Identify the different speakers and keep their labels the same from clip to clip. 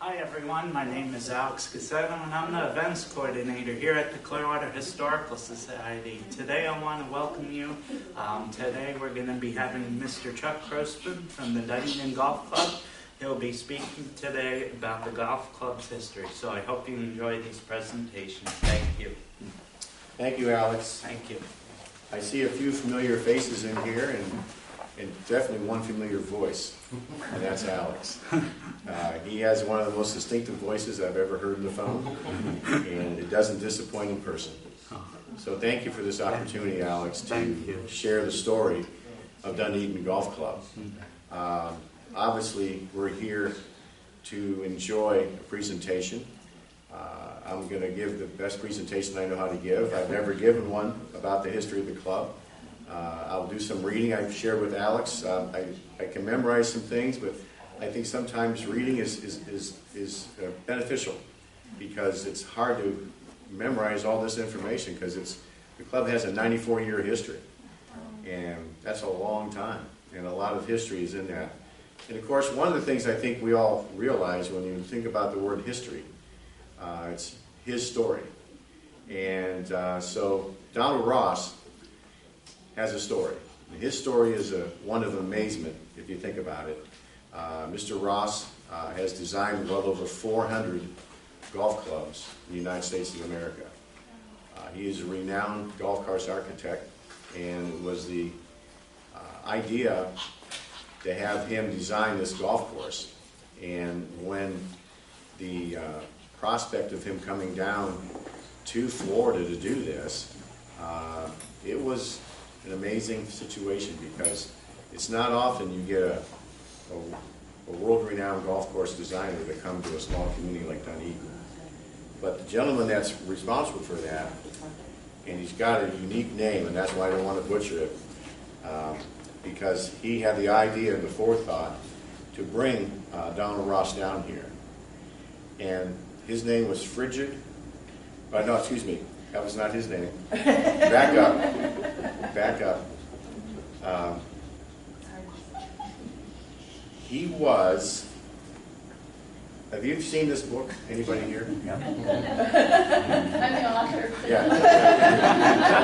Speaker 1: Hi everyone, my name is Alex Cassetto and I'm the events coordinator here at the Clearwater Historical Society. Today I want to welcome you. Today we're going to be having Mr. Chuck Croasmun from the Dunedin Golf Club. He'll be speaking today about the golf club's history, so I hope you enjoy these presentations. Thank you.
Speaker 2: Thank you, Alex.
Speaker 1: Thank you.
Speaker 2: I see a few familiar faces in here and definitely one familiar voice, and that's Alex. He has one of the most distinctive voices I've ever heard on the phone, and it doesn't disappoint in person. So thank you for this opportunity, Alex, to share the story of Dunedin Golf Club. Obviously, we're here to enjoy a presentation. I'm going to give the best presentation I know how to give. I've never given one about the history of the club. I'll do some reading. I've shared with Alex. I can memorize some things, but I think sometimes reading is beneficial because it's hard to memorize all this information because the club has a 94-year history, and that's a long time, and a lot of history is in that. And of course, one of the things I think we all realize when you think about the word history, it's his story. And so Donald Ross has a story. And his story is one of amazement, if you think about it. Mr. Ross has designed well over 400 golf clubs in the United States of America. He is a renowned golf course architect, and it was the idea to have him design this golf course. And when the prospect of him coming down to Florida to do this, it was an amazing situation because it's not often you get a world-renowned golf course designer to come to a small community like Dunedin. But the gentleman that's responsible for that, and he's got a unique name, and that's why I don't want to butcher it, because he had the idea and the forethought to bring Donald Ross down here. And his name was Frigid. No, excuse me. That was not his name. Back up. Back up. He was... Have you seen this book? Anybody here?
Speaker 3: Yeah. I'm the author.
Speaker 2: Yeah.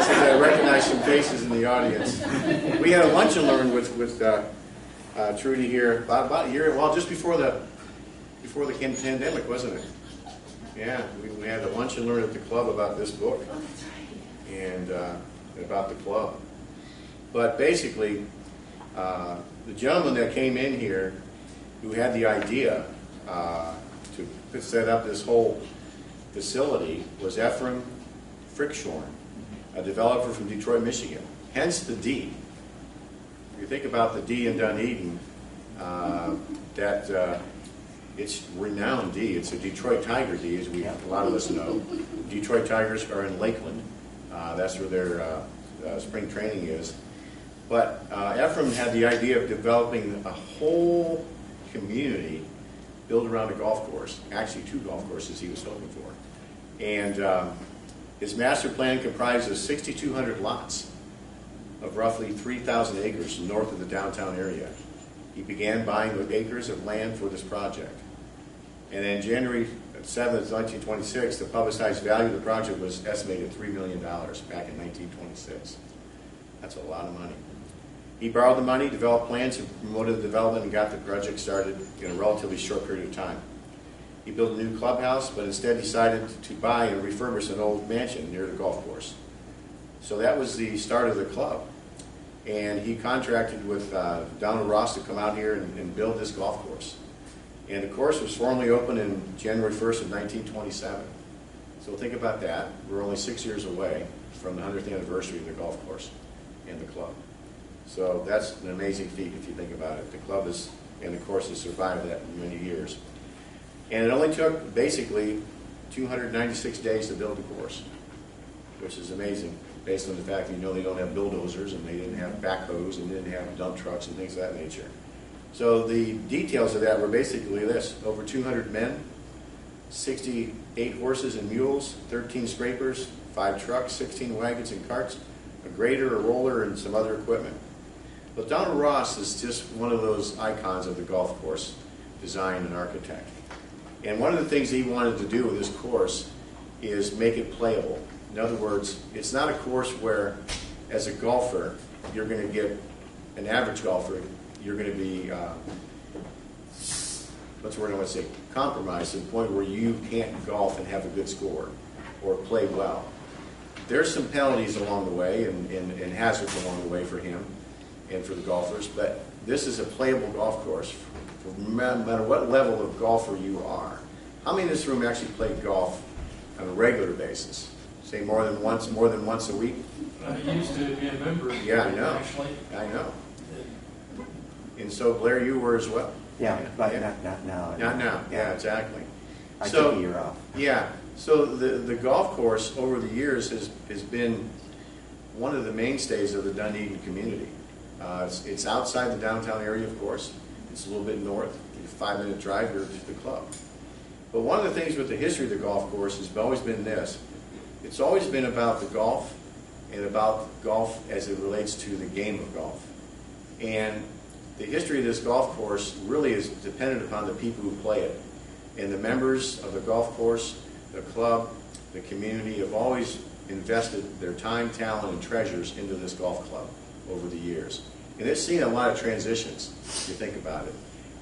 Speaker 2: I recognize some faces in the audience. We had a lunch and learn with Trudy here about a year, well, just before the pandemic, wasn't it? Yeah, we had a lunch and learn at the club about this book and about the club. But basically, the gentleman that came in here who had the idea to set up this whole facility was Ephraim Frickshorn, a developer from Detroit, Michigan. Hence the D. If you think about the D in Dunedin, it's renowned D. It's a Detroit Tiger D, as a lot of us know. Detroit Tigers are in Lakeland. That's where their spring training is. But Ephraim had the idea of developing a whole community built around a golf course. Actually, 2 golf courses he was hoping for. And his master plan comprised of 6,200 lots of roughly 3,000 acres north of the downtown area. He began buying acres of land for this project. And then January 7th, 1926, the publicized value of the project was estimated at $3 million back in 1926. That's a lot of money. He borrowed the money, developed plans, and promoted the development and got the project started in a relatively short period of time. He built a new clubhouse, but instead decided to buy and refurbish an old mansion near the golf course. So that was the start of the club. And he contracted with Donald Ross to come out here and build this golf course. And the course was formally opened in January 1st of 1927. So think about that. We're only 6 years away from the 100th anniversary of the golf course and the club. So that's an amazing feat if you think about it. The club and the course has survived that for many years. And it only took basically 296 days to build the course, which is amazing based on the fact that they don't have bulldozers and they didn't have backhoes and didn't have dump trucks and things of that nature. So the details of that were basically this: over 200 men, 68 horses and mules, 13 scrapers, 5 trucks, 16 wagons and carts, a grader, a roller, and some other equipment. But Donald Ross is just one of those icons of the golf course design and architect. And one of the things he wanted to do with this course is make it playable. In other words, it's not a course where, as a golfer, you're going to get an average golfer, you're going to be, what's the word I want to say, compromised to the point where you can't golf and have a good score or play well. There's some penalties along the way and hazards along the way for him and for the golfers, but this is a playable golf course no matter what level of golfer you are. How many in this room actually play golf on a regular basis? Say more than once a week?
Speaker 4: I used to be a member.
Speaker 2: Yeah, I know.
Speaker 4: Actually.
Speaker 2: I know. And so, Blair, you were as well?
Speaker 5: Yeah, but not now.
Speaker 2: Not now. Yeah, exactly.
Speaker 5: I took a year off.
Speaker 2: Yeah. So the golf course over the years has been one of the mainstays of the Dunedin community. It's outside the downtown area, of course. It's a little bit north. A 5-minute drive here to the club. But one of the things with the history of the golf course has always been this. It's always been about the golf and about golf as it relates to the game of golf. And the history of this golf course really is dependent upon the people who play it. And the members of the golf course, the club, the community have always invested their time, talent, and treasures into this golf club over the years. And it's seen a lot of transitions, if you think about it.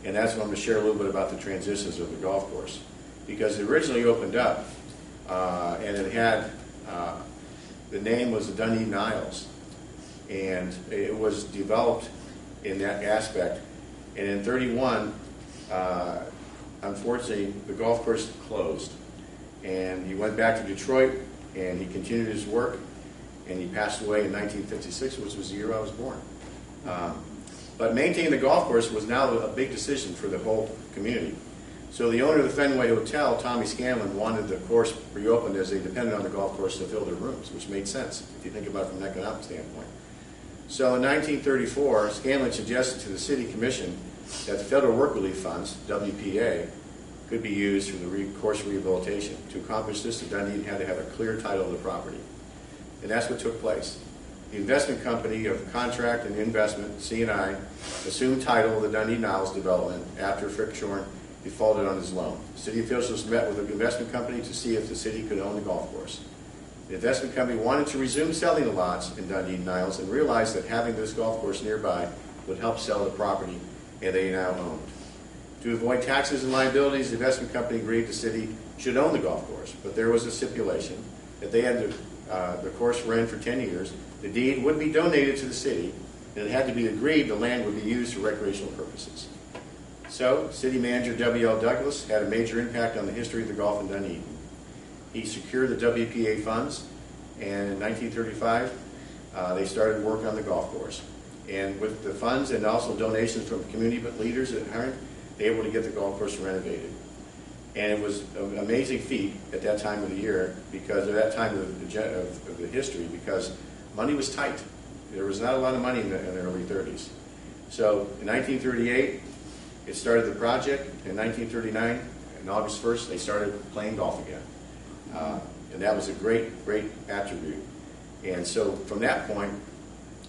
Speaker 2: And that's what I'm going to share a little bit about the transitions of the golf course. Because it originally opened up, and it had, the name was the Dunedin Isles. And it was developed in that aspect. And in 31, unfortunately, the golf course closed. And he went back to Detroit, and he continued his work, and he passed away in 1956, which was the year I was born. But maintaining the golf course was now a big decision for the whole community. So the owner of the Fenway Hotel, Tommy Scanlon, wanted the course reopened as they depended on the golf course to fill their rooms, which made sense if you think about it from an economic standpoint. So in 1934, Scanlon suggested to the City Commission that the Federal Work Relief Funds, WPA, could be used for the course rehabilitation. To accomplish this, the Dunedin had to have a clear title of the property. And that's what took place. The investment company of contract and investment, C&I, assumed title of the Dunedin Isles development after Frick Shorn defaulted on his loan. City officials met with the investment company to see if the city could own the golf course. The investment company wanted to resume selling the lots in Dunedin Isles and realized that having this golf course nearby would help sell the property, and they now owned. To avoid taxes and liabilities, the investment company agreed the city should own the golf course, but there was a stipulation that they had to, the course ran for 10 years, the deed would be donated to the city, and it had to be agreed the land would be used for recreational purposes. So, city manager W.L. Douglas had a major impact on the history of the golf in Dunedin. He secured the WPA funds, and in 1935, they started work on the golf course. And with the funds and also donations from community leaders at Hearn, they were able to get the golf course renovated. And it was an amazing feat at that time of the year, because at that time of the history, because money was tight. There was not a lot of money in the early 30s. So in 1938, it started the project. In 1939, on August 1st, they started playing golf again. And that was a great, great attribute. And so from that point,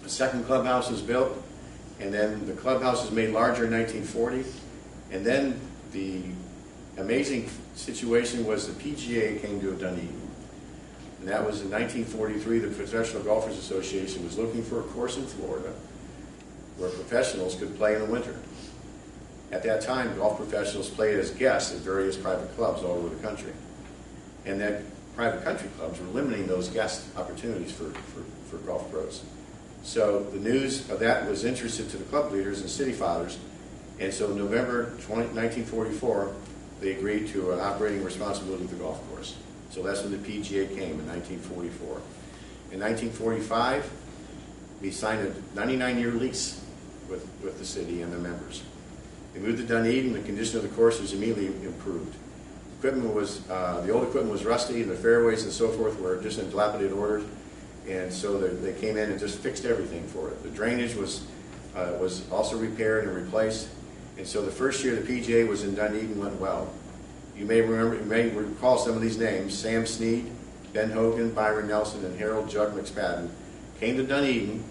Speaker 2: a second clubhouse was built, and then the clubhouse was made larger in 1940. And then the amazing situation was the PGA came to Dunedin. And that was in 1943, the Professional Golfers Association was looking for a course in Florida where professionals could play in the winter. At that time, golf professionals played as guests at various private clubs all over the country. And that private country clubs were limiting those guest opportunities for golf pros. So the news of that was interested to the club leaders and city fathers. And so in November 1944, they agreed to an operating responsibility of the golf course. So that's when the PGA came in 1944. In 1945, we signed a 99-year lease with the city and the members. They moved to Dunedin, the condition of the course was immediately improved. Equipment was, the old equipment was rusty, and the fairways and so forth were just in dilapidated order. And so they came in and just fixed everything for it. The drainage was also repaired and replaced. And so the first year the PGA was in Dunedin went well. You may recall some of these names. Sam Snead, Ben Hogan, Byron Nelson, and Harold Jug McSpadden came to Dunedin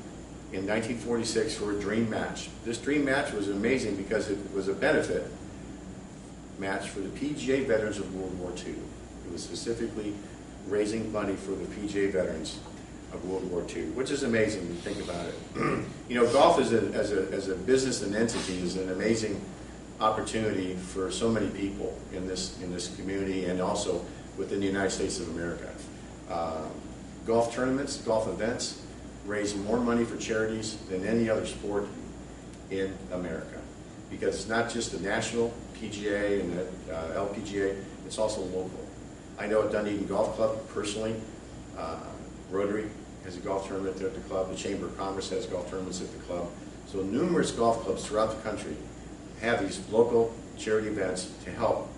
Speaker 2: in 1946 for a dream match. This dream match was amazing because it was a benefit match for the PGA veterans of World War II. It was specifically raising money for the PGA veterans of World War II, which is amazing when you think about it. You know, golf as a business and entity is an amazing opportunity for so many people in this community and also within the United States of America. Golf tournaments, golf events raise more money for charities than any other sport in America, because it's not just the national PGA and the LPGA, it's also local. I know at Dunedin Golf Club personally, Rotary has a golf tournament there at the club, the Chamber of Commerce has golf tournaments at the club. So numerous golf clubs throughout the country have these local charity events to help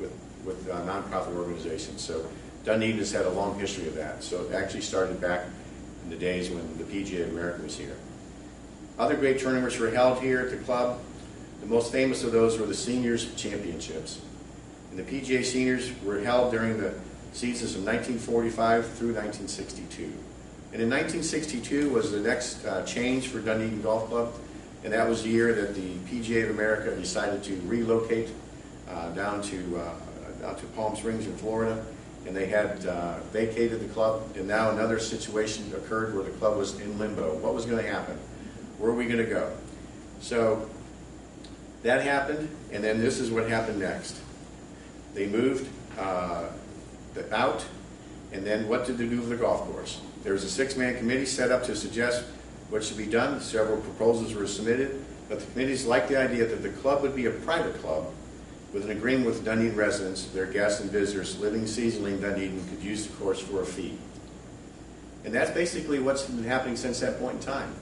Speaker 2: with nonprofit organizations. So Dunedin has had a long history of that. So it actually started back in the days when the PGA of America was here. Other great tournaments were held here at the club. The most famous of those were the Seniors Championships. And the PGA Seniors were held during the seasons of 1945 through 1962. And in 1962 was the next change for Dunedin Golf Club, and that was the year that the PGA of America decided to relocate down to Palm Springs in Florida, and they had vacated the club, and now another situation occurred where the club was in limbo. What was going to happen? Where were we going to go? So that happened, and then this is what happened next. They moved out, and then what did they do with the golf course? There was a 6-man committee set up to suggest what should be done. Several proposals were submitted, but the committees liked the idea that the club would be a private club with an agreement with Dunedin residents, their guests and visitors living seasonally in Dunedin could use the course for a fee. And that's basically what's been happening since that point in time.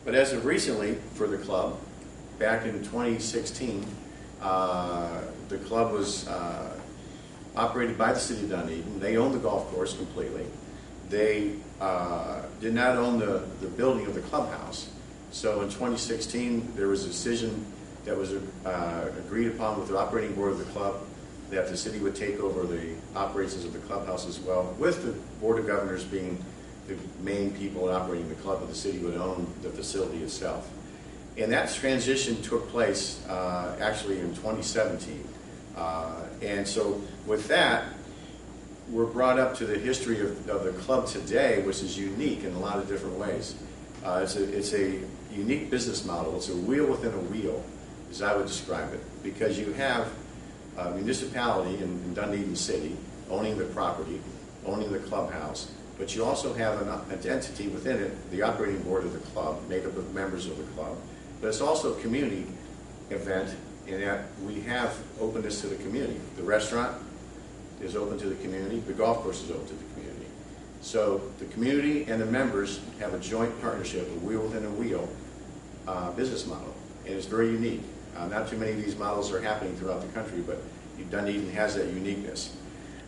Speaker 2: But as of recently, for the club, back in 2016, the club was operated by the city of Dunedin. They owned the golf course completely. They did not own the building of the clubhouse. So in 2016, there was a decision that was agreed upon with the operating board of the club that the city would take over the operations of the clubhouse as well, with the board of governors being the main people operating the club, but the city would own the facility itself. And that transition took place actually in 2017. And so with that, we're brought up to the history of the club today, which is unique in a lot of different ways. It's a unique business model. It's a wheel within a wheel, as I would describe it, because you have a municipality in Dunedin City owning the property, owning the clubhouse, but you also have an entity within it, the operating board of the club, made up of members of the club. But it's also a community event in that we have openness to the community. The restaurant is open to the community. The golf course is open to the community. So the community and the members have a joint partnership, a wheel within a wheel business model, and it's very unique. Not too many of these models are happening throughout the country, but Dunedin has that uniqueness.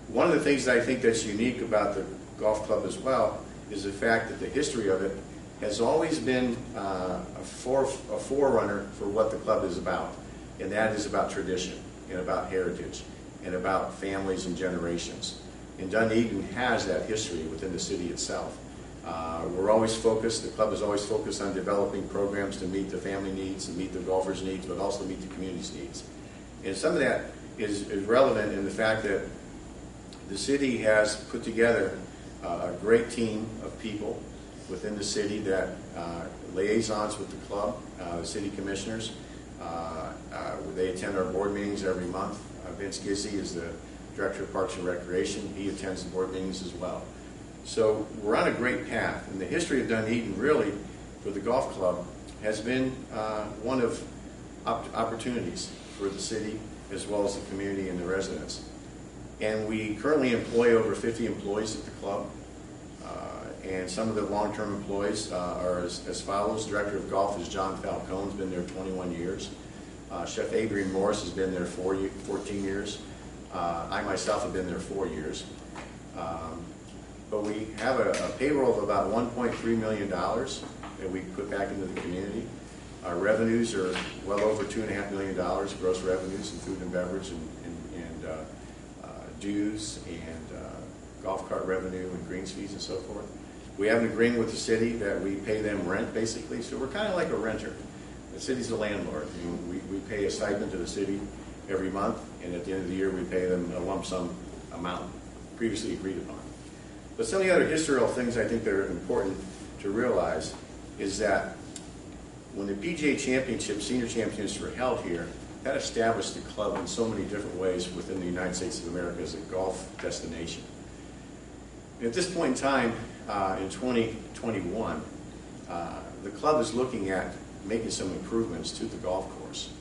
Speaker 2: One of the things that I think that's unique about the golf club as well is the fact that the history of it has always been a forerunner for what the club is about, and that is about tradition and about heritage and about families and generations. And Dunedin has that history within the city itself. We're always focused, the club is always focused on developing programs to meet the family needs and meet the golfers' needs, but also meet the community's needs. And some of that is relevant in the fact that the city has put together a great team of people within the city that liaisons with the club, the city commissioners. They attend our board meetings every month. Vince Gizzi is the Director of Parks and Recreation. He attends the board meetings as well. So we're on a great path. And the history of Dunedin, really, for the golf club, has been one of opportunities for the city as well as the community and the residents. And we currently employ over 50 employees at the club. And some of the long-term employees are as follows. Director of Golf is John Falcone's been there 21 years. Chef Adrian Morris has been there 14 years. I myself have been there 4 years. But we have a payroll of about $1.3 million that we put back into the community. Our revenues are well over $2.5 million, gross revenues in food and beverage and dues and golf cart revenue and greens fees and so forth. We have an agreement with the city that we pay them rent, basically, so we're kind of like a renter. The city's a landlord. We pay a stipend to the city, every month, and at the end of the year we pay them a lump sum amount previously agreed upon. But some of the other historical things I think that are important to realize is that when the PGA Championships, Senior Championships were held here, that established the club in so many different ways within the United States of America as a golf destination. At this point in time, in 2021, the club is looking at making some improvements to the golf course.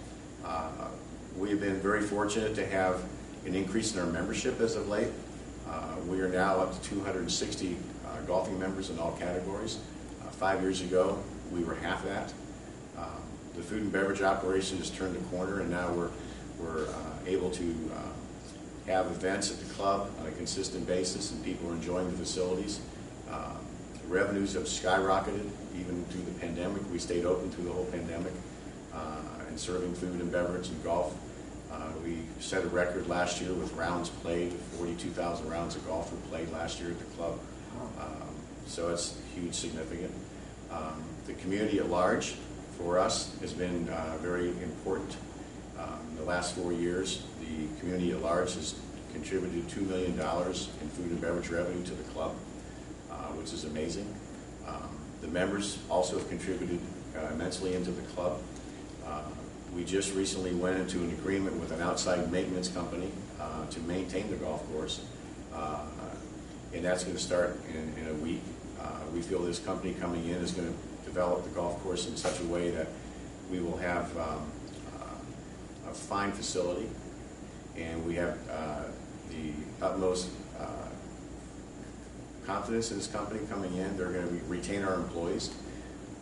Speaker 2: We have been very fortunate to have an increase in our membership as of late. We are now up to 260 golfing members in all categories. 5 years ago, we were half that. The food and beverage operation has turned a corner, and now we're able to have events at the club on a consistent basis, and people are enjoying the facilities. The revenues have skyrocketed even through the pandemic. We stayed open through the whole pandemic and serving food and beverage and golf. We set a record last year with rounds played. 42,000 rounds of golf were played last year at the club. So it's huge, significant. The community at large for us has been very important. In the last 4 years, the community at large has contributed $2 million in food and beverage revenue to the club, which is amazing. The members also have contributed immensely into the club. We just recently went into an agreement with an outside maintenance company to maintain the golf course, and that's going to start in a week. We feel this company coming in is going to develop the golf course in such a way that we will have a fine facility, and we have the utmost confidence in this company coming in. They're going to retain our employees,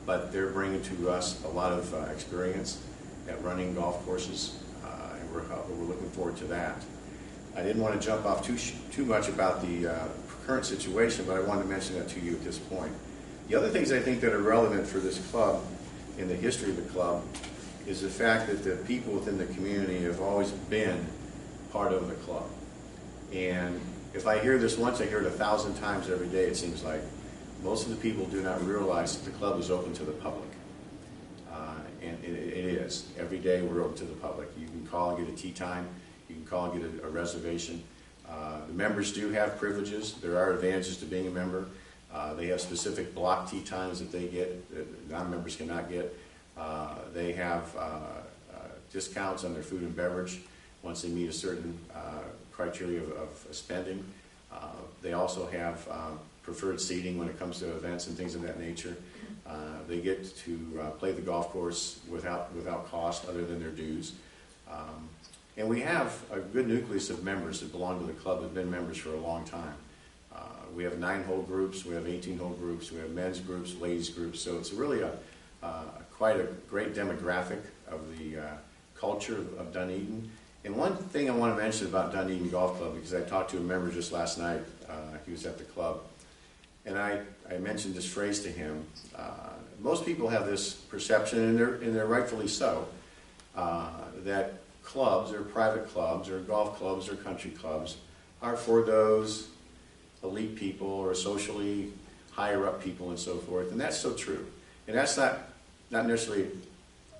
Speaker 2: but they're bringing to us a lot of experience at running golf courses, and we're looking forward to that. I didn't want to jump off too much about the current situation, but I wanted to mention that to you at this point. The other things I think that are relevant for this club in the history of the club is the fact that the people within the community have always been part of the club. And if I hear this once, I hear it 1,000 times every day, it seems like. Most of the people do not realize that the club is open to the public. And it is. Every day we're open to the public. You can call and get a tee time. You can call and get a reservation. The members do have privileges. There are advantages to being a member. They have specific block tee times that they get that non-members cannot get. They have discounts on their food and beverage once they meet a certain criteria of spending. They also have preferred seating when it comes to events and things of that nature. They get to play the golf course without cost other than their dues. And we have a good nucleus of members that belong to the club that have been members for a long time. We have 9-hole groups, we have 18-hole groups, we have men's groups, ladies groups, so it's really quite a great demographic of the culture of Dunedin. And one thing I want to mention about Dunedin Golf Club, because I talked to a member just last night, he was at the club, and I mentioned this phrase to him. Most people have this perception, and they're rightfully so, that clubs or private clubs or golf clubs or country clubs are for those elite people or socially higher up people and so forth, and that's so true. And that's not necessarily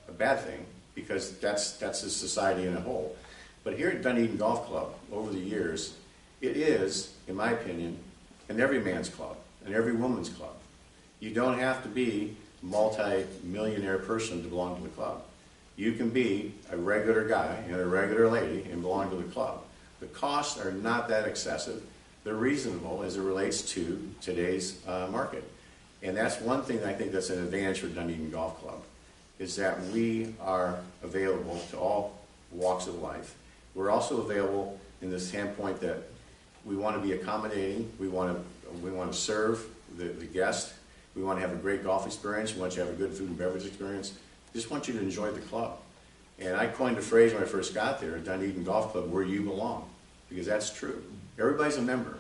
Speaker 2: a bad thing, because that's a society in a whole. But here at Dunedin Golf Club, over the years, it is, in my opinion, an everyman's club, an every woman's club. You don't have to be a multi-millionaire person to belong to the club. You can be a regular guy and a regular lady and belong to the club. The costs are not that excessive. They're reasonable as it relates to today's market. And that's one thing I think that's an advantage for Dunedin Golf Club, is that we are available to all walks of life. We're also available in the standpoint that we want to be accommodating. We want to serve the guest. We want to have a great golf experience. We want you to have a good food and beverage experience. We just want you to enjoy the club. And I coined a phrase when I first got there at Dunedin Golf Club, where you belong, because that's true. Everybody's a member,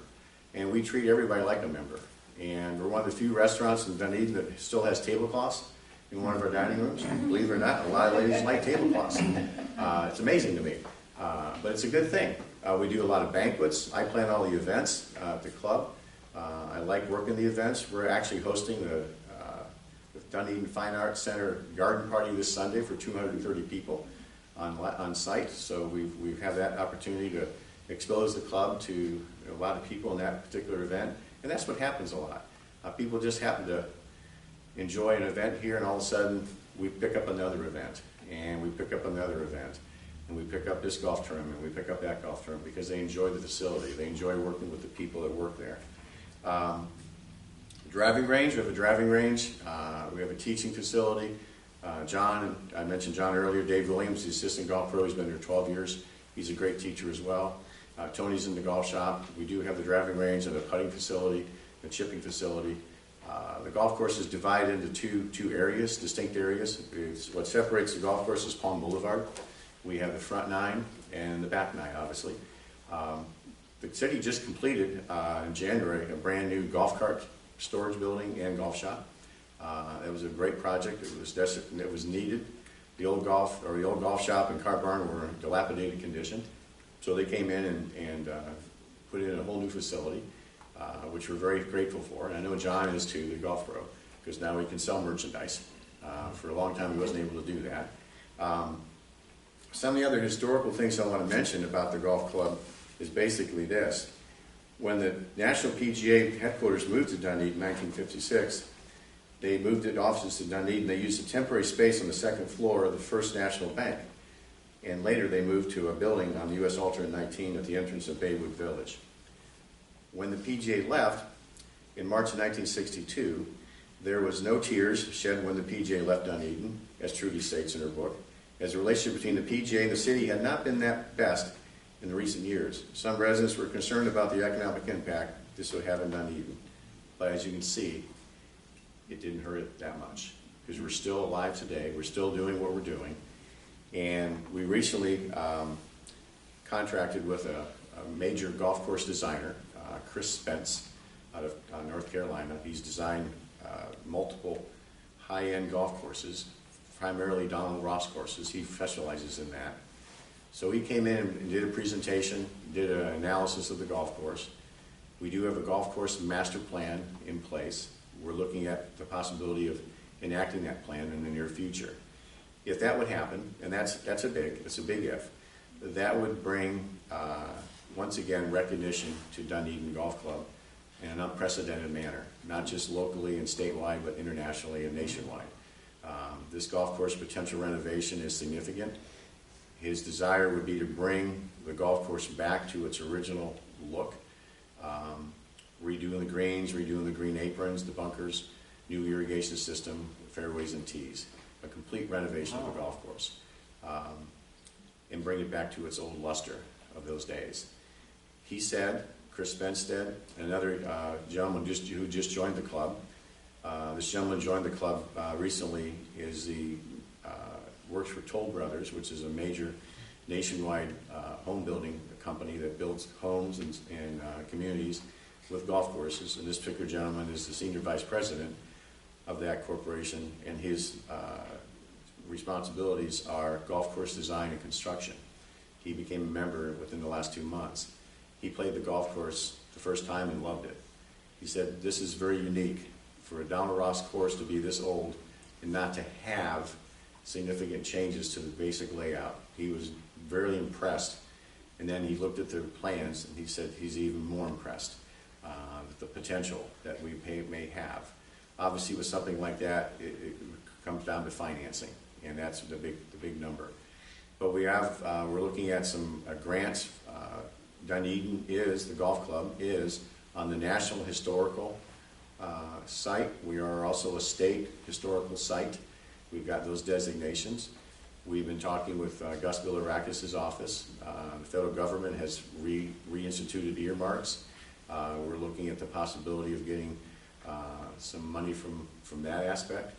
Speaker 2: and we treat everybody like a member. And we're one of the few restaurants in Dunedin that still has tablecloths in one of our dining rooms. Believe it or not, a lot of ladies like tablecloths. It's amazing to me, but it's a good thing. We do a lot of banquets. I plan all the events at the club. I like working the events. We're actually hosting the Dunedin Fine Arts Center garden party this Sunday for 230 people. on site. So we've had that opportunity to expose the club to a lot of people in that particular event, and that's what happens a lot. People just happen to enjoy an event here, and all of a sudden we pick up another event, and we pick up another event, and we pick up this golf tournament, we pick up that golf tournament because they enjoy the facility. They enjoy working with the people that work there. Driving range, we have a driving range. We have a teaching facility. John, I mentioned John earlier, Dave Williams, the assistant golf pro, he's been there 12 years. He's a great teacher as well. Tony's in the golf shop. We do have the driving range and a putting facility, a chipping facility. The golf course is divided into two areas, distinct areas. What separates the golf course is Palm Boulevard. We have the front nine and the back nine, obviously. The city just completed in January a brand new golf cart storage building and golf shop. It was a great project. It was needed. The old golf shop and cart barn were in dilapidated condition, so they came in and put in a whole new facility, which we're very grateful for. And I know John is too, the golf pro, because now he can sell merchandise. For a long time, he wasn't able to do that. Some of the other historical things I want to mention about the golf club is basically this. When the National PGA headquarters moved to Dunedin in 1956, they moved its offices to Dunedin. They used a temporary space on the second floor of the First National Bank. And later they moved to a building on the U.S. Alternate 19 at the entrance of Baywood Village. When the PGA left, in March of 1962, there was no tears shed when the PGA left Dunedin, as Trudy states in her book, as the relationship between the PGA and the city had not been that best in the recent years. Some residents were concerned about the economic impact this would have in Dunedin. But as you can see, it didn't hurt it that much, because we're still alive today. We're still doing what we're doing. And we recently contracted with a major golf course designer, Chris Spence, out of North Carolina. He's designed multiple high-end golf courses, primarily Donald Ross courses. He specializes in that. So he came in and did a presentation, did an analysis of the golf course. We do have a golf course master plan in place. We're looking at the possibility of enacting that plan in the near future. If that would happen, and that's a big if, that would bring, once again, recognition to Dunedin Golf Club in an unprecedented manner, not just locally and statewide, but internationally and nationwide. This golf course potential renovation is significant. His desire would be to bring the golf course back to its original look, redoing the greens, redoing the green aprons, the bunkers, new irrigation system, fairways and tees, a complete renovation of the golf course, and bring it back to its old luster of those days. He said, Chris Spence said, another gentleman who just joined the club. This gentleman joined the club recently, works for Toll Brothers, which is a major nationwide home building company that builds homes and communities with golf courses. And this particular gentleman is the senior vice president of that corporation, and his responsibilities are golf course design and construction. He became a member within the last 2 months. He played the golf course the first time and loved it. He said, this is very unique for a Donald Ross course to be this old and not to have significant changes to the basic layout. He was very impressed, and then he looked at the plans and he said he's even more impressed with the potential that we may have. Obviously, with something like that, it comes down to financing, and that's the big number. But we're looking at some grants. Dunedin the golf club is on the National Historical site. We are also a state historical site. We've got those designations. We've been talking with Gus Bilirakis' office. The federal government has reinstituted earmarks. We're looking at the possibility of getting some money from that aspect.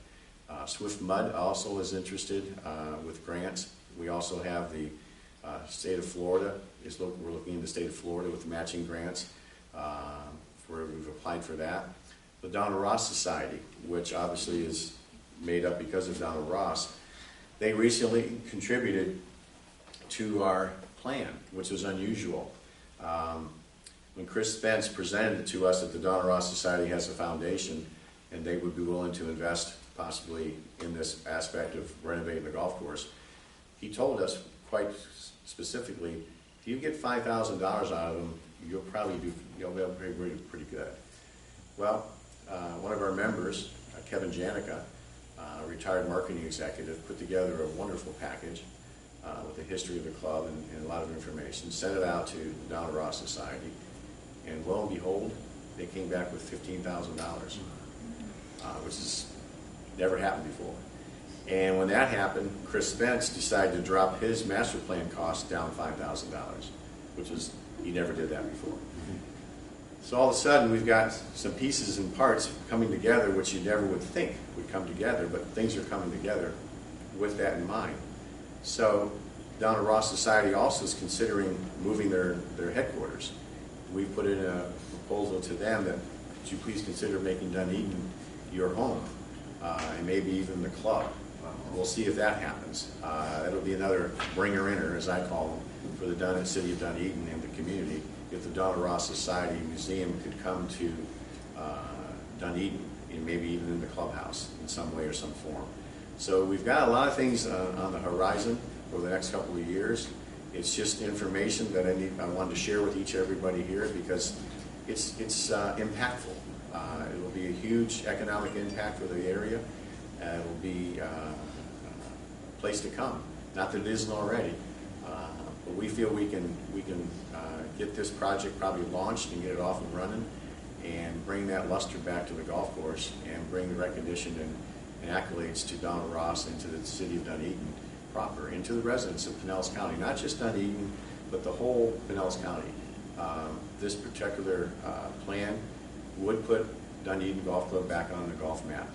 Speaker 2: Swift Mud also is interested with grants. We also have the state of Florida. We're looking in the state of Florida with matching grants where we've applied for that. The Donald Ross Society, which obviously is made up because of Donald Ross, they recently contributed to our plan, which was unusual. When Chris Spence presented it to us that the Donald Ross Society has a foundation and they would be willing to invest possibly in this aspect of renovating the golf course, he told us quite specifically, if you get $5,000 out of them, you'll be able to pretty good. Well, one of our members, Kevin Janica, a retired marketing executive, put together a wonderful package with the history of the club and a lot of information, sent it out to the Donna Ross Society, and lo and behold, they came back with $15,000, which has never happened before. And when that happened, Chris Spence decided to drop his master plan cost down $5,000, which is, he never did that before. So all of a sudden, we've got some pieces and parts coming together, which you never would think would come together, but things are coming together with that in mind. So Donna Ross Society also is considering moving their headquarters. We put in a proposal to them that, would you please consider making Dunedin your home, and maybe even the club. We'll see if that happens. That'll be another bringer-inner, as I call them, for the city of Dunedin and the community. If the Donna Ross Society Museum could come to Dunedin, and maybe even in the clubhouse in some way or some form. So we've got a lot of things on the horizon for the next couple of years. It's just information that I wanted to share with everybody here because it's impactful. It will be a huge economic impact for the area. It will be a place to come. Not that it isn't already, but we feel we can get this project probably launched and get it off and running, and bring that luster back to the golf course, and bring the recognition and accolades to Donna Ross and to the city of Dunedin proper, and to the residents of Pinellas County, not just Dunedin, but the whole Pinellas County. This particular plan would put Dunedin Golf Club back on the golf map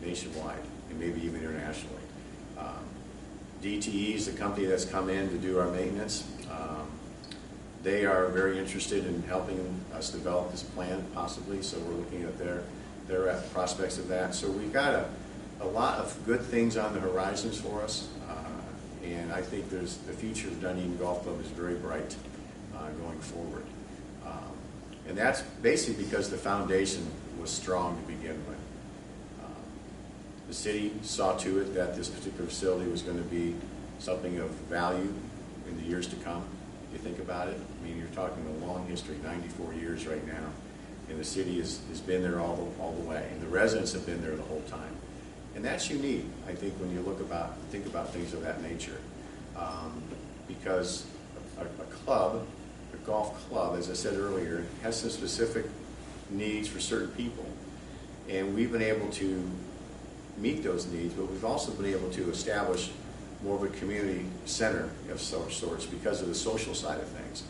Speaker 2: nationwide, and maybe even internationally. DTE is the company that's come in to do our maintenance. They are very interested in helping us develop this plan, possibly, so we're looking at their prospects of that. So we've got a lot of good things on the horizons for us, and I think the future of Dunedin Golf Club is very bright going forward. And that's basically because the foundation was strong to begin with. The city saw to it that this particular facility was going to be something of value in the years to come. If you think about it, I mean, you're talking a long history, 94 years right now, and the city has been there all the way, and the residents have been there the whole time. And that's unique, I think, when you think about things of that nature, because a golf club, as I said earlier, has some specific needs for certain people, and we've been able to meet those needs, but we've also been able to establish more of a community center of sorts because of the social side of things,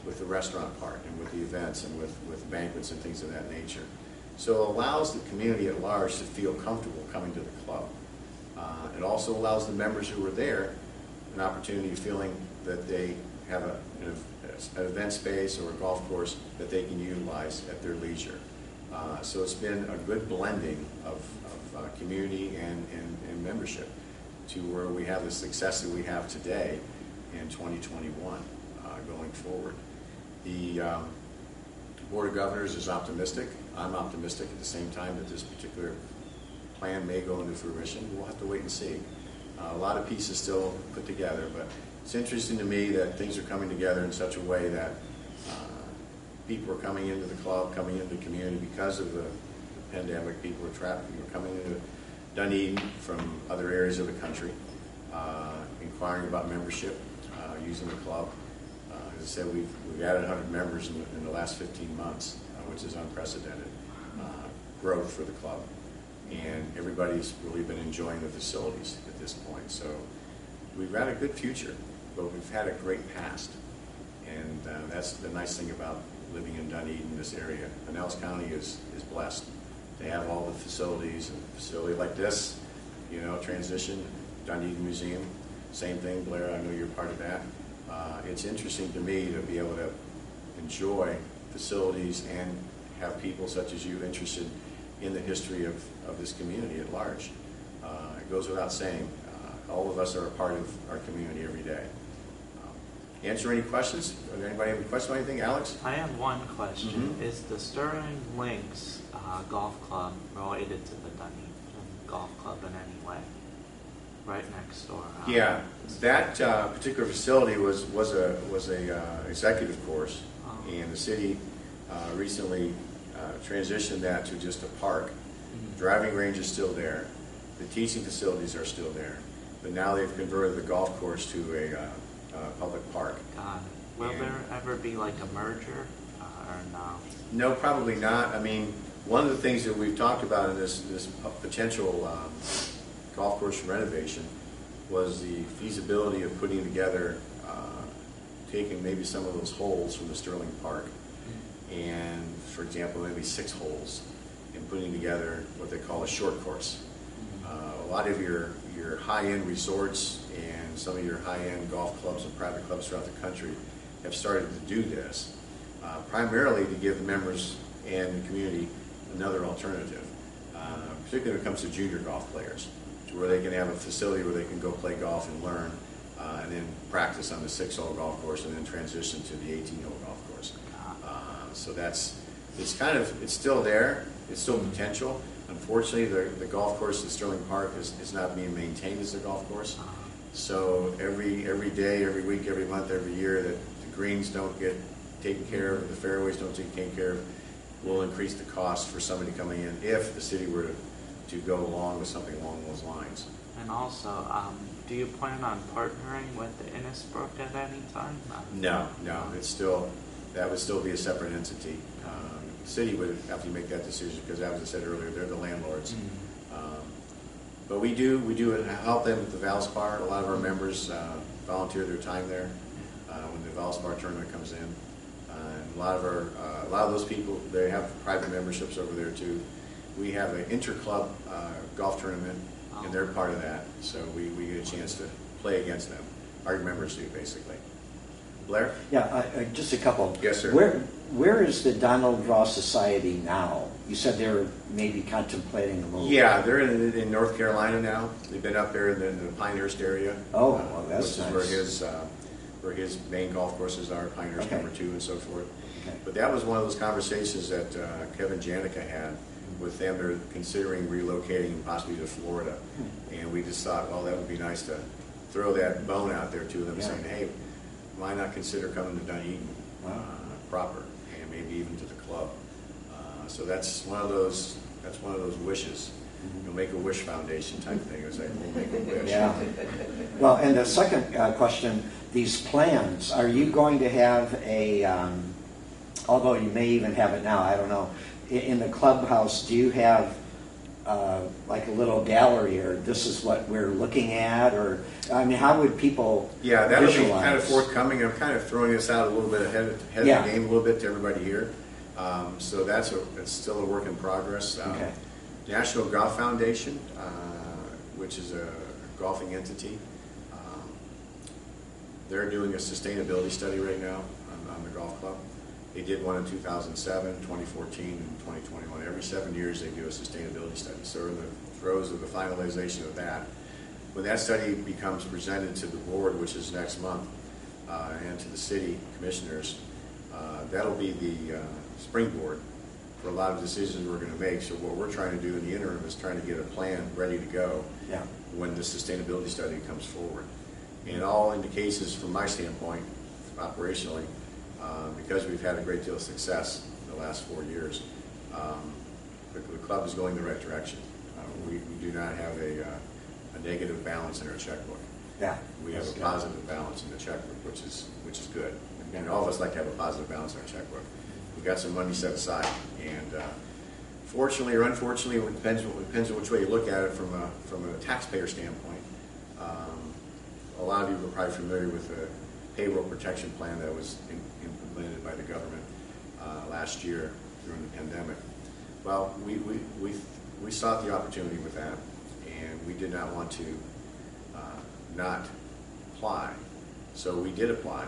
Speaker 2: with the restaurant part and with the events and with banquets and things of that nature. So it allows the community at large to feel comfortable coming to the club. It also allows the members who are there an opportunity of feeling that they have an event space or a golf course that they can utilize at their leisure. So it's been a good blending of community and membership to where we have the success that we have today in 2021 going forward. The Board of Governors is optimistic. I'm optimistic at the same time that this particular plan may go into fruition. We'll have to wait and see. A lot of pieces still put together, but it's interesting to me that things are coming together in such a way that people are coming into the club, coming into the community because of the pandemic. People are coming into Dunedin from other areas of the country, inquiring about membership, using the club. As I said, we've added 100 members in the last 15 months, which is unprecedented growth for the club. And everybody's really been enjoying the facilities at this point. So we've got a good future, but we've had a great past. And that's the nice thing about living in Dunedin, this area. Pinellas County is blessed. They have all the facilities, and a facility like this, transition, Dunedin Museum, same thing, Blair, I know you're part of that. It's interesting to me to be able to enjoy facilities and have people such as you interested in the history of this community at large. It goes without saying, all of us are a part of our community every day. Answer any questions? Does anybody have a question or anything? Alex?
Speaker 1: I have one question. Is the Sterling Links Golf Club related to the Dunedin Golf Club in any way? right next door.
Speaker 2: Yeah, that particular facility was a executive course, and the city recently transitioned that to just a park. Driving range is still there. The teaching facilities are still there, but now they've converted the golf course to a public park.
Speaker 1: Got it. Will there ever be like a merger, or no?
Speaker 2: No, probably not. I mean, one of the things that we've talked about in this potential golf course renovation was the feasibility of putting together, taking maybe some of those holes from the Sterling Park, and for example, maybe 6 holes, and putting together what they call a short course. A lot of your high-end resorts and some of your high-end golf clubs and private clubs throughout the country have started to do this, primarily to give the members and the community another alternative, particularly when it comes to junior golf players, to where they can have a facility where they can go play golf and learn, and then practice on the 6-hole golf course, and then transition to the 18-hole golf course. So it's still there. It's still potential. Unfortunately, the golf course at Sterling Park is not being maintained as a golf course. So every day, every week, every month, every year that the greens don't get taken care of, the fairways don't get taken care of, will increase the cost for somebody coming in if the city were to go along with something along those lines.
Speaker 1: And also, do you plan on partnering with the Innisbrook at any time?
Speaker 2: No. That would still be a separate entity. The city would have to make that decision because, as I said earlier, they're the landlords. But we do help them with the Valspar. A lot of our members volunteer their time there when the Valspar tournament comes in. And a lot of those people, they have private memberships over there too. We have an inter-club golf tournament, and they're part of that. So we get a chance to play against them. Our members do, basically. Blair?
Speaker 5: Yeah, just a couple.
Speaker 2: Yes, sir.
Speaker 5: Where is the Donald Ross Society now? You said they're maybe contemplating a move.
Speaker 2: Yeah, they're in North Carolina now. They've been up there in the Pinehurst area.
Speaker 5: Oh, well, that's
Speaker 2: which
Speaker 5: nice.
Speaker 2: is where his main golf courses are, Pinehurst
Speaker 5: Okay.
Speaker 2: number 2 and so forth.
Speaker 5: Okay.
Speaker 2: But that was one of those conversations that Kevin Janica had with them. They're considering relocating possibly to Florida. And we just thought, well, that would be nice to throw that bone out there to them,
Speaker 5: Yeah.
Speaker 2: saying, hey, why not consider coming to Dunedin proper, and maybe even to the club. So that's one of those wishes. You'll make a wish foundation type thing. It's like, we'll make a wish.
Speaker 5: Yeah. Well, and the second question, these plans, are you going to have although you may even have it now, I don't know, in the clubhouse, do you have like a little gallery, or this is what we're looking at, or, I mean, how would people
Speaker 2: That'll
Speaker 5: visualize?
Speaker 2: be kind of forthcoming. I'm kind of throwing this out a little bit ahead of the game a little bit to everybody here. So it's still a work in progress.
Speaker 5: Okay.
Speaker 2: National Golf Foundation, which is a golfing entity, they're doing a sustainability study right now on the golf club. They did one in 2007, 2014, and 2021. Every 7 years they do a sustainability study. So we're in the throes of the finalization of that. When that study becomes presented to the board, which is next month, and to the city commissioners, that'll be the springboard for a lot of decisions we're going to make. So what we're trying to do in the interim is trying to get a plan ready to go when the sustainability study comes forward. And all indications from my standpoint, operationally, because we've had a great deal of success in the last 4 years, the club is going the right direction. We do not have a negative balance in our checkbook.
Speaker 5: Yeah.
Speaker 2: We have a positive balance in the checkbook, which is good. And all of us like to have a positive balance in our checkbook. We've got some money set aside, and fortunately or unfortunately, it depends on which way you look at it from a taxpayer standpoint. A lot of you are probably familiar with the payroll protection plan that was implemented by the government last year during the pandemic. Well, we sought the opportunity with that, and we did not want to not apply. So we did apply,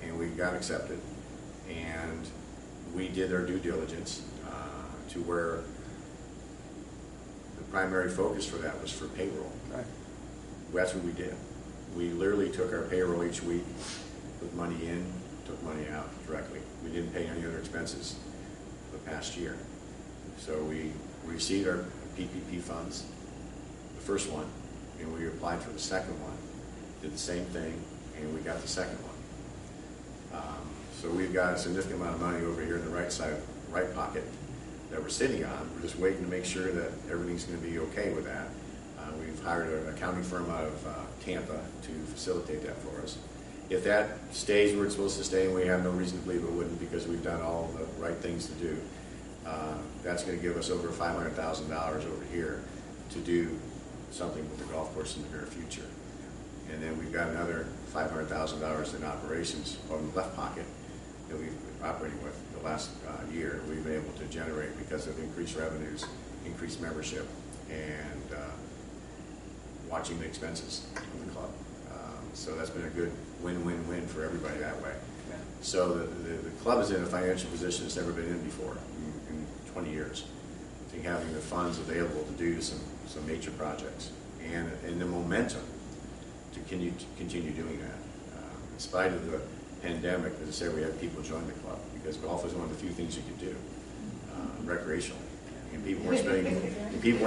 Speaker 2: and we got accepted, and we did our due diligence to where the primary focus for that was for payroll.
Speaker 5: Right.
Speaker 2: That's what we did. We literally took our payroll each week, put money in, took money out directly. We didn't pay any other expenses the past year. So we received our PPP funds, the first one, and we applied for the second one, did the same thing, and we got the second one. So we've got a significant amount of money over here in the right side, right pocket that we're sitting on. We're just waiting to make sure that everything's going to be okay with that. We've hired an accounting firm out of Tampa to facilitate that for us. If that stays where it's supposed to stay, and we have no reason to believe it wouldn't because we've done all the right things to do, that's going to give us over $500,000 over here to do something with the golf course in the near future. And then we've got another $500,000 in operations on the left pocket that we've been operating with the last year. We've been able to generate because of increased revenues, increased membership, and watching the expenses of the club. So that's been a good win-win-win for everybody that way.
Speaker 5: Yeah.
Speaker 2: So the club is in a financial position it's never been in before in 20 years. I think having the funds available to do some major projects and the momentum to continue doing that. In spite of the pandemic, as I said, we had people join the club because golf is one of the few things you can do recreationally. And people weren't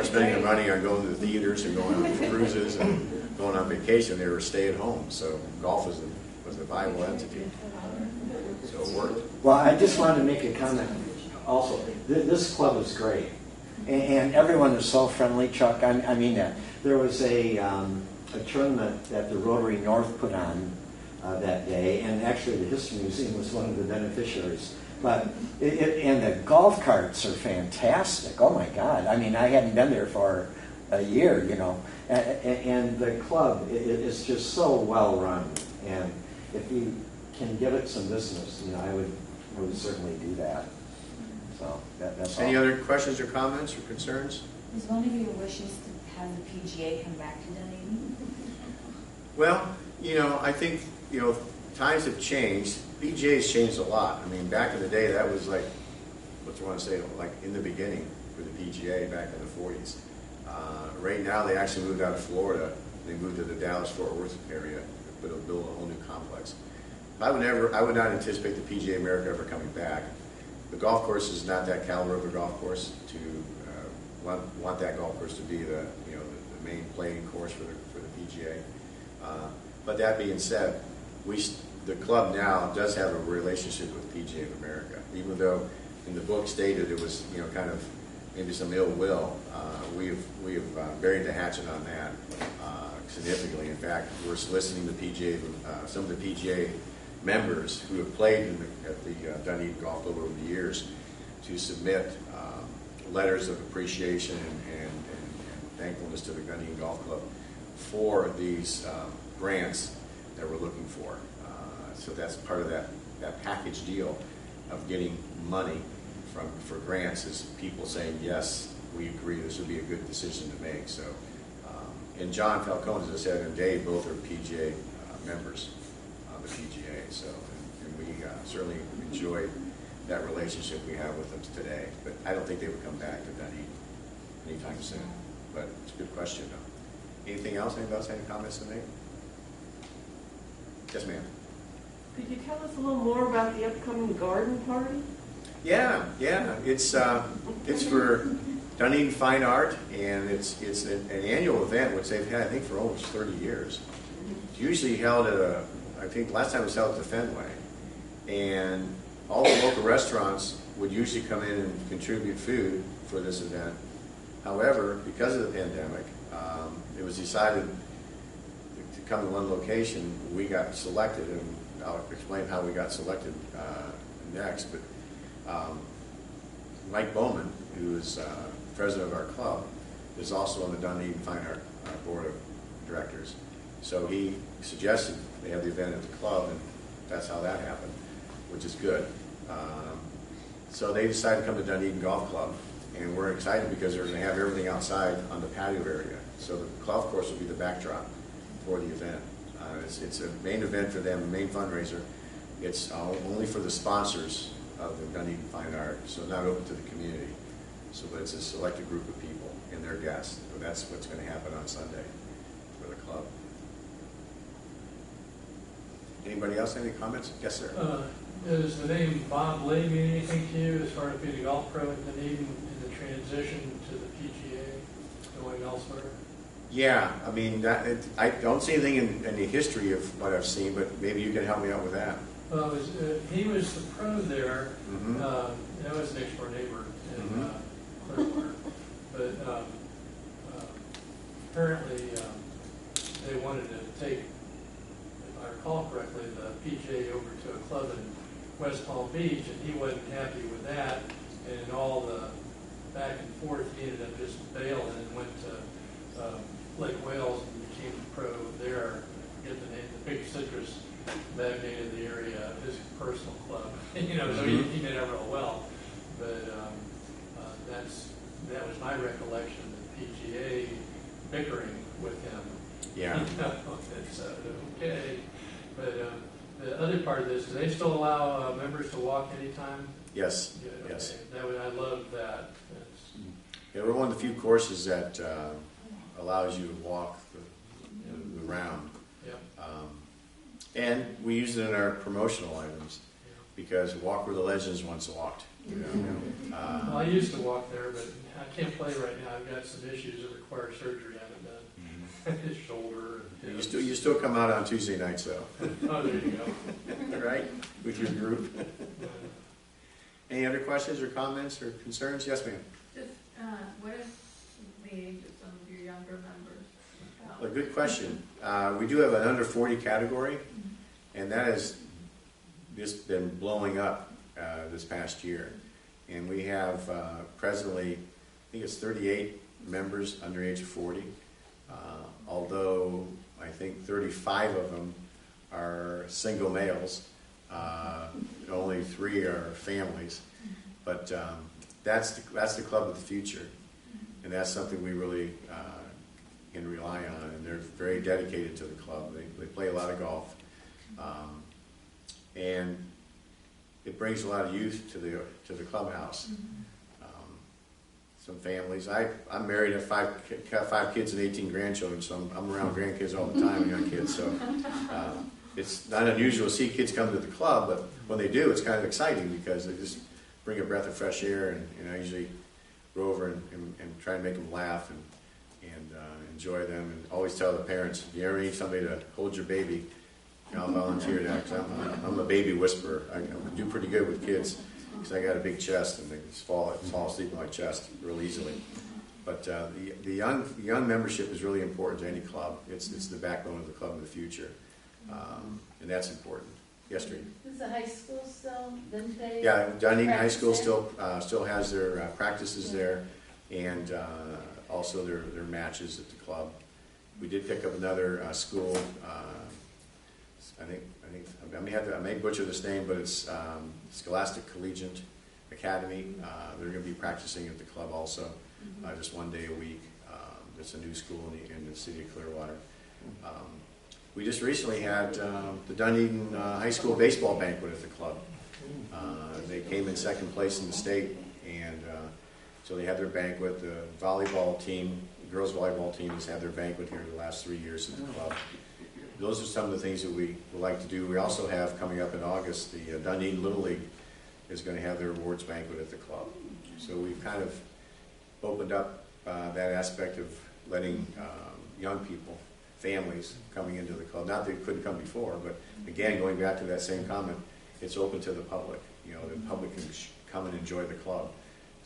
Speaker 2: spending their money on going to the theaters and going on cruises and going on vacation. They were stay at home. So golf was a viable entity. So it worked.
Speaker 5: Well, I just wanted to make a comment also. This club is great. And everyone is so friendly, Chuck. I mean that. There was a tournament that the Rotary North put on that day, and actually the History Museum was one of the beneficiaries. But and the golf carts are fantastic. Oh my God! I mean, I hadn't been there for a year, you know. And the club is just so well run. And if you can give it some business, you know, I would certainly do that. So that's all.
Speaker 2: Any other questions or comments or concerns?
Speaker 6: Is one of your wishes to have the PGA come back to Dunedin?
Speaker 2: Well, you know, I think, you know, times have changed. PGA's changed a lot. I mean, back in the day, that was like, what do you want to say, like in the beginning for the PGA back in the 40s. Right now, they actually moved out of Florida. They moved to the Dallas-Fort Worth area to build a whole new complex. I would not anticipate the PGA America ever coming back. The golf course is not that caliber of a golf course to want that golf course to be the main playing course for the PGA. But that being said, the club now does have a relationship with PGA of America, even though in the book stated it was kind of maybe some ill will. We have buried the hatchet on that significantly. In fact, we're soliciting the PGA, some of the PGA members who have played at the Dunedin Golf Club over the years to submit letters of appreciation and thankfulness to the Dunedin Golf Club for these grants that we're looking for. So that's part of that package deal of getting money for grants is people saying, yes, we agree this would be a good decision to make. So, and John Falcone, as I said, and Dave both are PGA members of the PGA. So, and we certainly enjoy that relationship we have with them today. But I don't think they would come back to Dunedin anytime soon. But it's a good question, though. Anything else? Anybody else have any comments to make? Yes, ma'am.
Speaker 7: Could you tell us a little more about the upcoming garden party?
Speaker 2: Yeah. It's for Dunedin Fine Art, and it's an annual event which they've had, I think, for almost 30 years. It's usually held at I think last time it was held at the Fenway, and all the local restaurants would usually come in and contribute food for this event. However, because of the pandemic, it was decided to come to one location. We got selected, and I'll explain how we got selected next. But Mike Bowman, who is president of our club, is also on the Dunedin Fine Art Board of Directors. So he suggested they have the event at the club, and that's how that happened, which is good. So they decided to come to Dunedin Golf Club, and we're excited because they're going to have everything outside on the patio area. So the golf course will be the backdrop for the event. It's a main event for them, a main fundraiser. It's only for the sponsors of the Dunedin Fine Art, so not open to the community. So, but it's a selected group of people and their guests. So that's what's going to happen on Sunday for the club. Anybody else? Any comments? Yes, sir.
Speaker 4: Does the name Bob Lee mean anything to you as far as being a golf pro at Dunedin in the transition to the PGA going elsewhere?
Speaker 2: Yeah, I mean, I don't see anything in the history of what I've seen, but maybe you can help me out with that.
Speaker 4: Well, he was the pro there.
Speaker 2: Mhm.
Speaker 4: That was next door neighbor in
Speaker 2: Mhm.
Speaker 4: Clearwater. But apparently they wanted to take, if I recall correctly, the PJ over to a club in West Palm Beach, and he wasn't happy with that. And all the back and forth, he ended up just bailing and went to Lake Wales and became a pro there. I forget the name, the big citrus magnate of the area, his personal club. You know, so he did it real well. But that was my recollection, the PGA bickering with him.
Speaker 2: Yeah.
Speaker 4: You know, it's okay. But the other part of this, do they still allow members to walk anytime?
Speaker 2: Yes.
Speaker 4: Yeah, okay.
Speaker 2: Yes.
Speaker 4: I love that.
Speaker 2: Yeah, we're one of the few courses that allows you to walk the round.
Speaker 4: Yeah.
Speaker 2: And we use it in our promotional items because walk where the legends once walked. You know?
Speaker 4: Well, I used to walk there, but I can't play right now. I've got some issues that require surgery I haven't done. His shoulder. And
Speaker 2: You still come out on Tuesday nights though.
Speaker 4: Oh, there you go.
Speaker 2: Right? With your group. Any other questions or comments or concerns? Yes, ma'am.
Speaker 3: Just, what is the age of some of your younger members?
Speaker 2: A good question. We do have an under 40 category, and that has just been blowing up this past year. And we have presently, I think it's 38 members under age of 40, although I think 35 of them are single males. Only 3 are families. But that's the club of the future, and that's something we really can rely on, and they're very dedicated to the club. They play a lot of golf, and it brings a lot of youth to the clubhouse. Some families. I'm married, have 5 kids and 18 grandchildren, so I'm around grandkids all the time, young kids. So it's not unusual to see kids come to the club, but when they do, it's kind of exciting because they just bring a breath of fresh air, and I usually go over and try and make them laugh and enjoy them, and always tell the parents, if you ever need somebody to hold your baby, I'll volunteer that, because I'm a baby whisperer. I do pretty good with kids because I got a big chest and they just fall asleep in my chest real easily. But the young membership is really important to any club. It's the backbone of the club in the future, and that's important. Yes, Dream.
Speaker 3: Is the high school still, didn't they?
Speaker 2: Yeah, Dunedin High School
Speaker 3: practice
Speaker 2: still has their practices there, and also their matches at the club. We did pick up another school. I may butcher this name, but it's Scholastic Collegiate Academy. They're going to be practicing at the club also, just one day a week. It's a new school in the city of Clearwater. We just recently had the Dunedin High School baseball banquet at the club. They came in second place in the state, and so they had their banquet. The volleyball team, the girls volleyball team, has had their banquet here the last 3 years at the club. Those are some of the things that we would like to do. We also have coming up in August, the Dunedin Little League is going to have their awards banquet at the club. So we've kind of opened up that aspect of letting young people, families, coming into the club. Not that they couldn't come before, but again, going back to that same comment, it's open to the public. You know, the public can come and enjoy the club,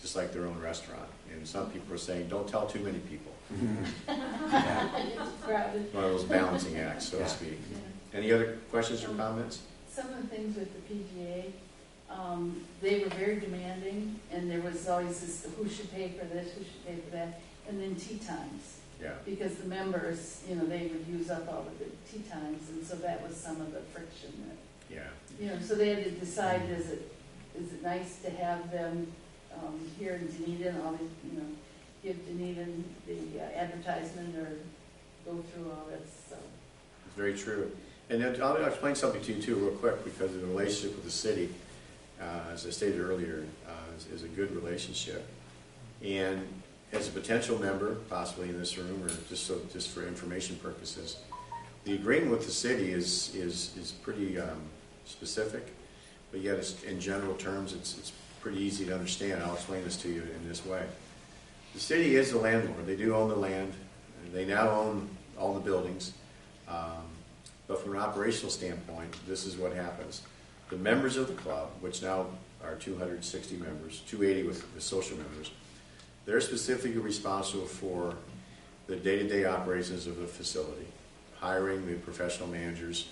Speaker 2: just like their own restaurant. And some people are saying, don't tell too many people.
Speaker 3: It's crowded.
Speaker 2: One of those balancing acts, so to speak. Any other questions or comments?
Speaker 3: Some of the things with the PGA, they were very demanding, and there was always this, who should pay for this, who should pay for that, and then tea times.
Speaker 2: Yeah.
Speaker 3: Because the members, you know, they would use up all of the tea times, and so that was some of the friction that,
Speaker 2: Yeah.
Speaker 3: you know, so they had to decide, is it nice to have them here in Dunedin, always, you know, give Dunedin the advertisement or go through all this, so.
Speaker 2: It's very true. And I'll explain something to you too real quick, because of the relationship with the city, as I stated earlier, is a good relationship. And as a potential member, possibly in this room, or just for information purposes, the agreement with the city is pretty specific, but yet it's, in general terms, it's pretty easy to understand. I'll explain this to you in this way. The city is the landlord. They do own the land, They now own all the buildings. But from an operational standpoint, this is what happens. The members of the club, which now are 260 members, 280 with the social members, they're specifically responsible for the day-to-day operations of the facility, hiring the professional managers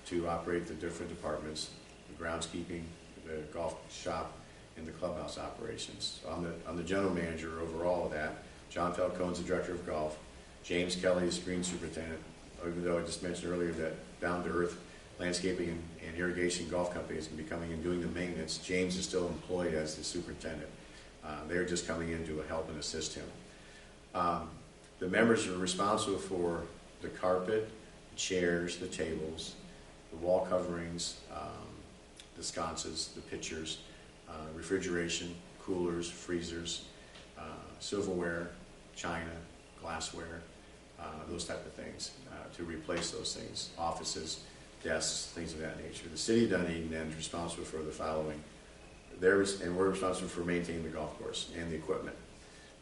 Speaker 2: to operate the different departments, the groundskeeping, the golf shop, and the clubhouse operations. I'm the general manager overall of that. John Falcone's the director of golf. James Kelly is green superintendent, even though I just mentioned earlier that down-to-earth landscaping and irrigation golf company is becoming and doing the maintenance. James is still employed as the superintendent. They're just coming in to help and assist him. The members are responsible for the carpet, the chairs, the tables, the wall coverings, the sconces, the pitchers, refrigeration, coolers, freezers, silverware, china, glassware, those type of things, to replace those things, offices, desks, things of that nature. The city of Dunedin then is responsible for the following. And we're responsible for maintaining the golf course and the equipment.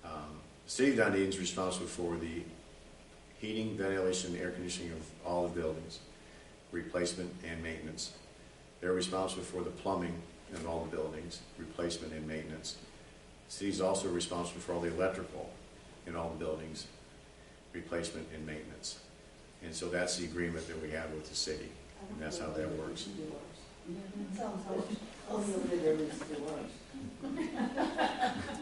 Speaker 2: The city of Dunedin is responsible for the heating, ventilation, and air conditioning of all the buildings, replacement and maintenance. They're responsible for the plumbing in all the buildings, replacement and maintenance. The city is also responsible for all the electrical in all the buildings, replacement and maintenance. And so that's the agreement that we have with the city, and that's how that works.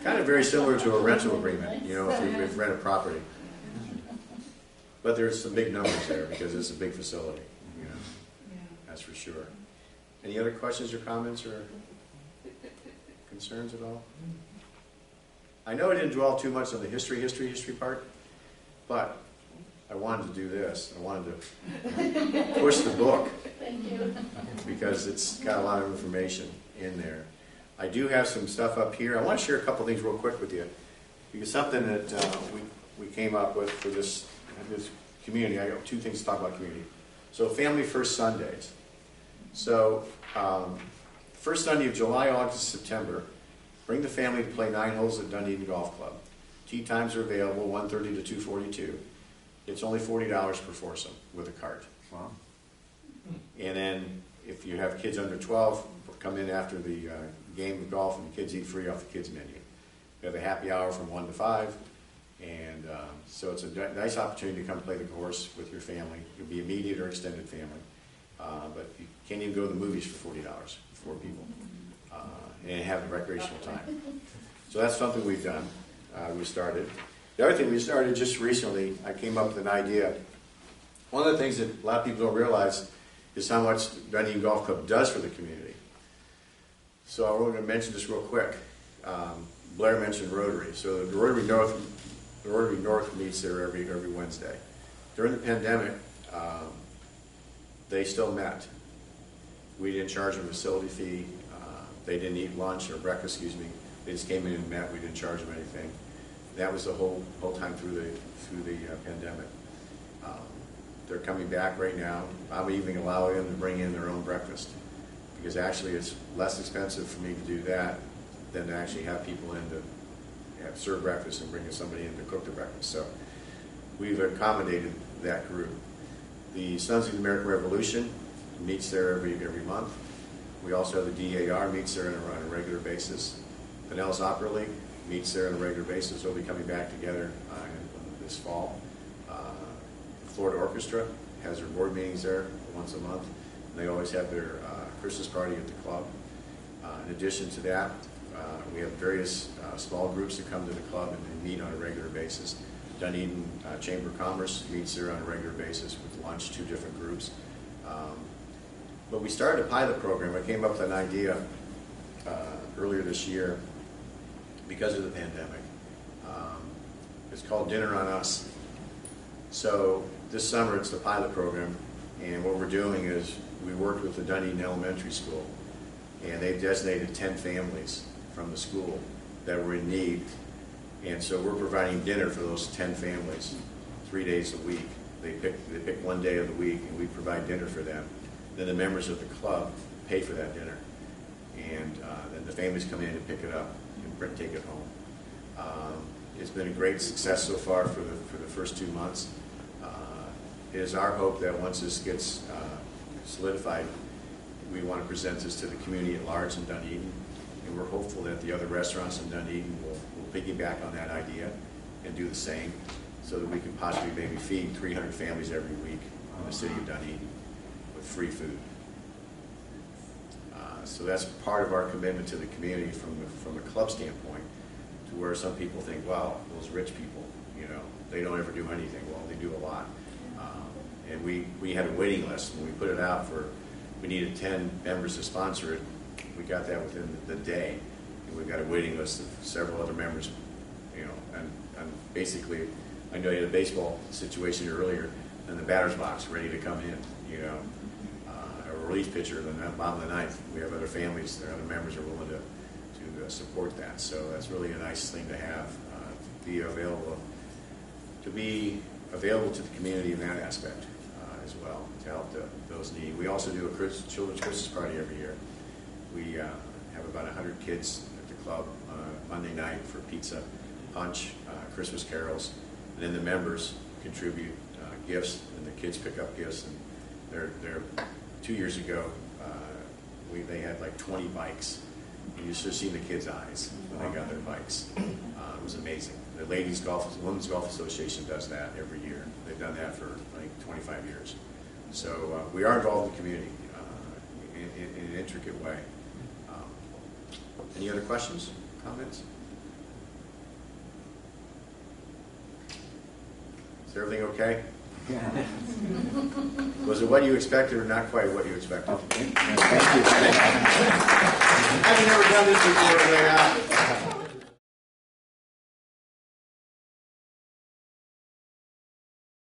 Speaker 2: Kind of very similar to a rental agreement, you know, if you rent a property. But there's some big numbers there because it's a big facility, you know, that's for sure. Any other questions or comments or concerns at all? I know I didn't dwell too much on the history part, but I wanted to do this. I wanted to push the book.
Speaker 3: Thank you.
Speaker 2: Because it's got a lot of information in there. I do have some stuff up here. I want to share a couple things real quick with you. Because something that we came up with for this community, I got two things to talk about community. So Family First Sundays. So first Sunday of July, August, September, bring the family to play 9 holes at Dunedin Golf Club. Tee times are available, 1:30 to 2:42. It's only $40 per foursome with a cart.
Speaker 5: Wow.
Speaker 2: And then if you have kids under 12, come in after the game of golf and the kids eat free off the kids menu. We have a happy hour from 1 to 5. And so it's a nice opportunity to come play the course with your family. You'll be immediate or extended family. But you can't even go to the movies for $40 for 4 people. And have a recreational time. So that's something we've done. We started. The other thing we started just recently, I came up with an idea. One of the things that a lot of people don't realize is how much Dunedin Golf Club does for the community. So I'm going to mention this real quick. Blair mentioned Rotary. So the Rotary North meets there every Wednesday. During the pandemic, they still met. We didn't charge them a facility fee. They didn't eat lunch or breakfast, excuse me. They just came in and met. We didn't charge them anything. That was the whole time through the pandemic. They're coming back right now. I'm even allowing them to bring in their own breakfast because actually it's less expensive for me to do that than to actually have people in to serve breakfast and bring somebody in to cook the breakfast. So we've accommodated that group. The Sons of the American Revolution meets there every month. We also have the DAR meets there on a regular basis. Pinellas Opera League meets there on a regular basis. They'll be coming back together this fall. Florida Orchestra has their board meetings there once a month. And they always have their Christmas party at the club. In addition to that, we have various small groups that come to the club and they meet on a regular basis. Dunedin Chamber of Commerce meets there on a regular basis with lunch, 2 different groups. But we started a pilot program. I came up with an idea earlier this year because of the pandemic. It's called Dinner on Us. So this summer it's the pilot program, and what we're doing is we worked with the Dunedin Elementary School, and they've designated 10 families from the school that were in need, and so we're providing dinner for those 10 families 3 days a week. They pick one day of the week, and we provide dinner for them. Then the members of the club pay for that dinner, and then the families come in and pick it up and take it home. It's been a great success so far for the first 2 months. It is our hope that once this gets solidified, we want to present this to the community at large in Dunedin, and we're hopeful that the other restaurants in Dunedin will piggyback on that idea and do the same, so that we can possibly maybe feed 300 families every week in the city of Dunedin with free food. So that's part of our commitment to the community from a club standpoint, to where some people think, well, those rich people, you know, they don't ever do anything. Well, they do a lot. And we had a waiting list when we put it out we needed 10 members to sponsor it. We got that within the day. And we've got a waiting list of several other members, you know, and basically, I know you had a baseball situation earlier, in the batter's box, ready to come in, you know. A relief pitcher, the bottom of the ninth. We have other families, their other members are willing to support that. So that's really a nice thing to have, to be available to the community in that aspect as well, to help those need. We also do a children's Christmas party every year. We have about 100 kids at the club Monday night for pizza, punch, Christmas carols, and then the members contribute gifts, and the kids pick up gifts. And they're 2 years ago, they had like 20 bikes. You should have seen the kids' eyes when they got their bikes. It was amazing. The Women's Golf Association does that every year. They've done that for like 25 years. So we are involved in the community in an intricate way. Any other questions, comments? Is everything okay?
Speaker 5: Yeah.
Speaker 2: Was it what you expected or not quite what you expected?
Speaker 5: Okay. Thank you.
Speaker 2: I've never done this before, but